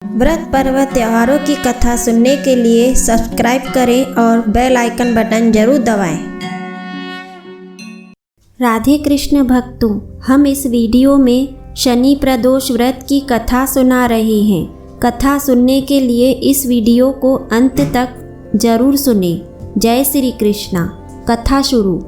व्रत पर्व त्योहारों की कथा सुनने के लिए सब्सक्राइब करें और बेल आइकन बटन जरूर दबाएं। राधे कृष्ण भक्तों, हम इस वीडियो में शनि प्रदोष व्रत की कथा सुना रहे हैं। कथा सुनने के लिए इस वीडियो को अंत तक जरूर सुनें। जय श्री कृष्णा। कथा शुरू।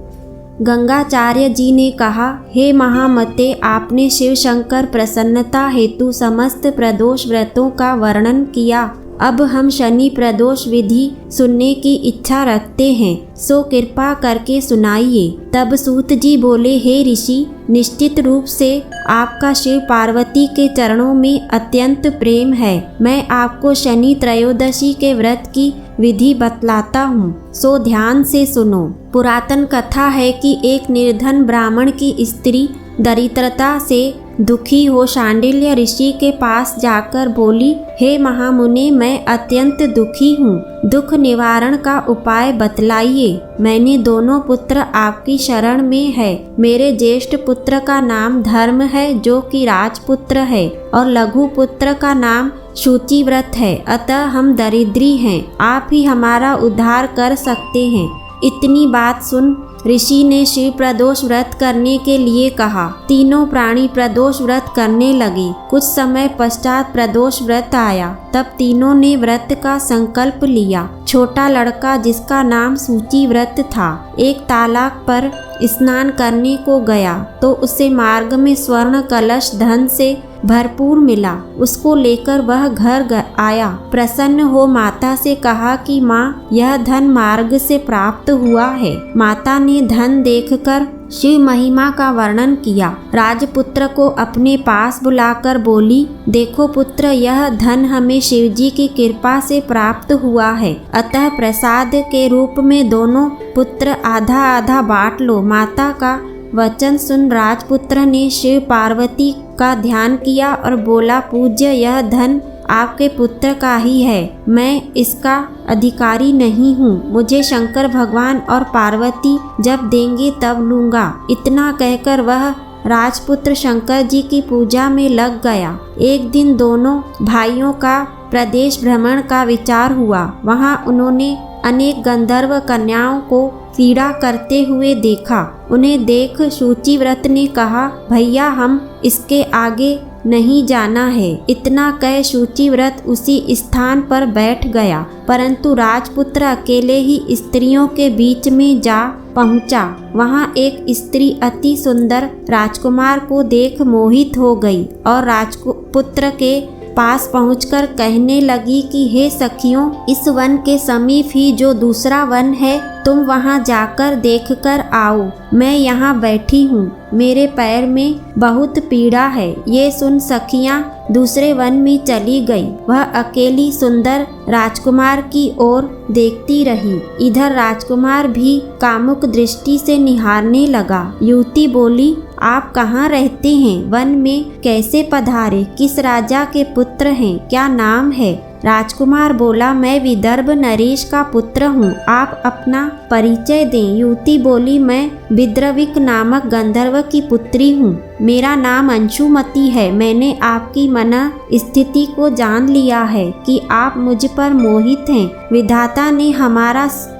गंगाचार्य जी ने कहा, हे महामते, आपने शिव शंकर प्रसन्नता हेतु समस्त प्रदोष व्रतों का वर्णन किया। अब हम शनि प्रदोष विधि सुनने की इच्छा रखते हैं, सो कृपा करके सुनाइए। तब सूत जी बोले, हे ऋषि, निश्चित रूप से आपका शिव पार्वती के चरणों में अत्यंत प्रेम है। मैं आपको शनि त्रयोदशी के व्रत की विधि बतलाता हूँ, सो ध्यान से सुनो। पुरातन कथा है कि एक निर्धन ब्राह्मण की स्त्री दरिद्रता से दुखी हो शांडिल्य ऋषि के पास जाकर बोली, हे महामुने, मैं अत्यंत दुखी हूँ, दुख निवारण का उपाय बतलाइए। मैंने दोनों पुत्र आपकी शरण में है। मेरे ज्येष्ठ पुत्र का नाम धर्म है, जो कि राजपुत्र है, और लघु पुत्र का नाम शुचिव्रत है। अतः हम दरिद्री हैं, आप ही हमारा उद्धार कर सकते हैं। इतनी बात सुन ऋषि ने शिव प्रदोष व्रत करने के लिए कहा। तीनों प्राणी प्रदोष व्रत करने लगे। कुछ समय पश्चात प्रदोष व्रत आया। तब तीनों ने व्रत का संकल्प लिया। छोटा लड़का, जिसका नाम शुचिव्रत था, एक तालाब पर स्नान करने को गया तो उसे मार्ग में स्वर्ण कलश धन से भरपूर मिला। उसको लेकर वह घर आया। प्रसन्न हो माता से कहा कि माँ, यह धन मार्ग से प्राप्त हुआ है। माता ने धन देखकर शिव महिमा का वर्णन किया। राजपुत्र को अपने पास बुलाकर बोली, देखो पुत्र, यह धन हमें शिवजी की कृपा से प्राप्त हुआ है, अतः प्रसाद के रूप में दोनों पुत्र आधा आधा बांट लो। माता का वचन सुन राजपुत्र ने शिव पार्वती का ध्यान किया और बोला, पूज्य, यह धन आपके पुत्र का ही है, मैं इसका अधिकारी नहीं हूँ। मुझे शंकर भगवान और पार्वती जब देंगे तब लूँगा। इतना कहकर वह राजपुत्र शंकर जी की पूजा में लग गया। एक दिन दोनों भाइयों का प्रदेश भ्रमण का विचार हुआ। वहाँ उन्होंने अनेक गंधर्व कन्याओं को क्रीड़ा करते हुए देखा। उन्हें देख शुचिव्रत ने कहा, भैया, हम इसके आगे नहीं जाना है। इतना कह शुचिव्रत उसी स्थान पर बैठ गया, परंतु राजपुत्र अकेले ही स्त्रियों के बीच में जा पहुंचा। वहां एक स्त्री अति सुंदर राजकुमार को देख मोहित हो गई और राजपुत्र के पास पहुंचकर कहने लगी कि हे सखियों, इस वन के समीप ही जो दूसरा वन है, तुम वहां जाकर देखकर आओ। मैं यहाँ बैठी हूँ, मेरे पैर में बहुत पीड़ा है। ये सुन सखियाँ दूसरे वन में चली गई। वह अकेली सुंदर राजकुमार की ओर देखती रही। इधर राजकुमार भी कामुक दृष्टि से निहारने लगा। युवती बोली, आप कहाँ रहते हैं? वन में कैसे पधारे? किस राजा के पुत्र हैं? क्या नाम है? राजकुमार बोला, मैं विदर्भ नरेश का पुत्र हूँ, आप अपना परिचय दें। युवती बोली, मैं विद्रविक नामक गंधर्व की पुत्री हूँ, मेरा नाम अंशुमती है। मैंने आपकी मन स्थिति को जान लिया है कि आप मुझ पर मोहित हैं। विधाता ने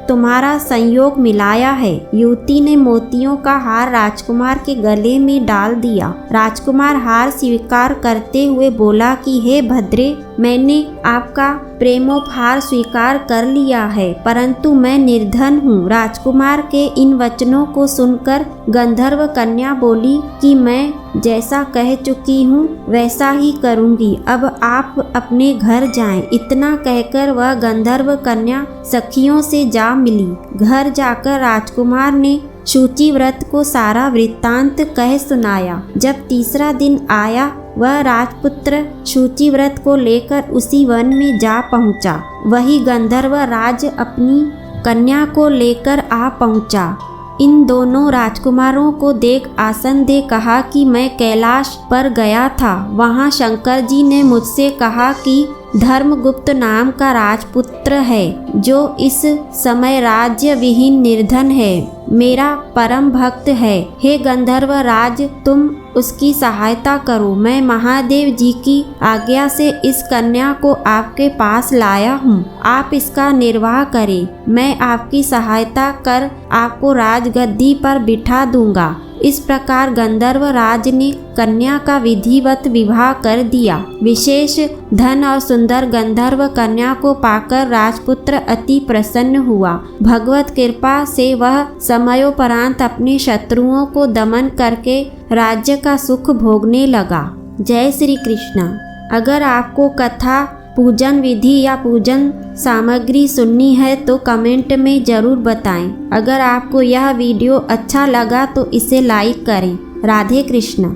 तुम्हारा संयोग मिलाया है। युवती ने मोतियों का हार राजकुमार के गले में डाल दिया। राजकुमार हार स्वीकार करते हुए बोला कि हे भद्रे, मैंने आपका प्रेमोपहार स्वीकार कर लिया है, परंतु मैं निर्धन हूँ। राजकुमार के इन वचनों को सुनकर गंधर्व कन्या बोली कि मैं जैसा कह चुकी हूँ वैसा ही करूँगी, अब आप अपने घर जाएं। इतना कहकर वह गंधर्व कन्या सखियों से जा मिली। घर जाकर राजकुमार ने शुचिव्रत को सारा वृत्तांत कह सुनाया। जब तीसरा दिन आया, वह राजपुत्र शुचिव्रत को लेकर उसी वन में जा पहुंचा। वही गंधर्व राज अपनी कन्या को लेकर आ पहुंचा। इन दोनों राजकुमारों को देख आसन दे कहा कि मैं कैलाश पर गया था। वहां शंकर जी ने मुझसे कहा कि धर्मगुप्त नाम का राजपुत्र है, जो इस समय राज्य विहीन निर्धन है, मेरा परम भक्त है। हे गंधर्व राज, तुम उसकी सहायता करो। मैं महादेव जी की आज्ञा से इस कन्या को आपके पास लाया हूँ। आप इसका निर्वाह करें। मैं आपकी सहायता कर आपको राजगद्दी पर बिठा दूंगा। इस प्रकार गंधर्व राज ने कन्या का विधिवत विवाह कर दिया। विशेष धन और सुंदर गंधर्व कन्या को पाकर राजपुत्र अति प्रसन्न हुआ। भगवत कृपा से वह समयोपरांत अपने शत्रुओं को दमन करके राज्य का सुख भोगने लगा। जय श्री कृष्ण। अगर आपको कथा, पूजन विधि या पूजन सामग्री सुननी है तो कमेंट में ज़रूर बताएं। अगर आपको यह वीडियो अच्छा लगा तो इसे लाइक करें। राधे कृष्ण।